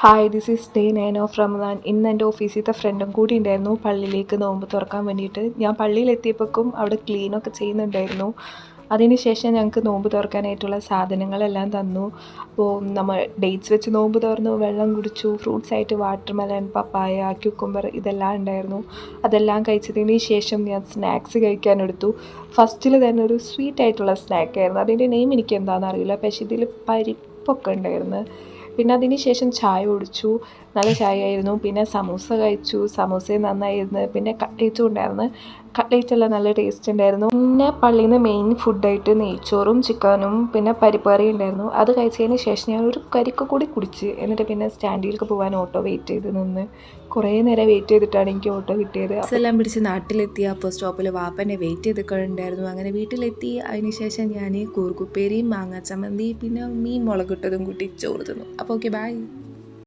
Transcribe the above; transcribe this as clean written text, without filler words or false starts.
Hi, this is day 9 of Ramadan. ഇന്ന് എൻ്റെ ഓഫീസിലത്തെ ഫ്രണ്ടും കൂടി ഉണ്ടായിരുന്നു പള്ളിയിലേക്ക് നോമ്പ് തുറക്കാൻ വേണ്ടിയിട്ട്. ഞാൻ പള്ളിയിലെത്തിയപ്പോഴേക്കും അവിടെ ക്ലീനൊക്കെ ചെയ്യുന്നുണ്ടായിരുന്നു. അതിന് ശേഷം ഞങ്ങൾക്ക് നോമ്പ് തുറക്കാനായിട്ടുള്ള സാധനങ്ങളെല്ലാം തന്നു. അപ്പോൾ നമ്മൾ ഡേറ്റ്സ് വെച്ച് നോമ്പ് തുറന്നു, വെള്ളം കുടിച്ചു, ഫ്രൂട്ട്സ് ആയിട്ട് വാട്ടർമെലൺ, പപ്പായ, ക്യൂക്കുംബർ ഇതെല്ലാം ഉണ്ടായിരുന്നു. അതെല്ലാം കഴിച്ചതിന് ശേഷം ഞാൻ സ്നാക്സ് കഴിക്കാനെടുത്തു. ഫസ്റ്റിൽ തന്നെ ഒരു സ്വീറ്റ് ആയിട്ടുള്ള സ്നാക്കായിരുന്നു. അതിൻ്റെ നെയിം എനിക്ക് എന്താണെന്ന് അറിയില്ല, പക്ഷേ ഇതിൽ പരിപ്പൊക്കെ ഉണ്ടായിരുന്നു. പിന്നെ അതിന് ശേഷം ചായ കുടിച്ചു, നല്ല ചായ ആയിരുന്നു. പിന്നെ സമൂസ കഴിച്ചു, സമൂസയും നന്നായിരുന്നു. പിന്നെ കട്ട്ലേറ്റും ഉണ്ടായിരുന്നു, കട്ട്ലേറ്റെല്ലാം നല്ല ടേസ്റ്റ് ഉണ്ടായിരുന്നു. പിന്നെ പള്ളിയിൽ നിന്ന് മെയിൻ ഫുഡായിട്ട് നെയ്ച്ചോറും ചിക്കനും പിന്നെ പരിപ്പ് കറിയും ഉണ്ടായിരുന്നു. അത് കഴിച്ചതിന് ശേഷം ഞാൻ ഒരു കരിക്ക് കൂടി കുടിച്ച്, എന്നിട്ട് പിന്നെ സ്റ്റാൻഡിലേക്ക് പോകാൻ ഓട്ടോ വെയിറ്റ് ചെയ്ത് നിന്ന് കുറേ നേരം വെയിറ്റ് ചെയ്തിട്ടാണ് എനിക്ക് ഓട്ടോ കിട്ടിയത്. എല്ലാം പിടിച്ച് നാട്ടിലെത്തി. അപ്പോൾ സ്റ്റോപ്പിൽ വാപ്പനെ വെയിറ്റ് ചെയ്തിട്ടുണ്ടായിരുന്നു. അങ്ങനെ വീട്ടിലെത്തി. അതിന് ശേഷം ഞാൻ കൂർക്കുപ്പേരിയും മാങ്ങാ ചമ്മന്തി പിന്നെ മീൻ മുളകിട്ടതും കൂട്ടി ചോറ് തിന്നു. അപ്പോൾ ഓക്കെ, ബൈ.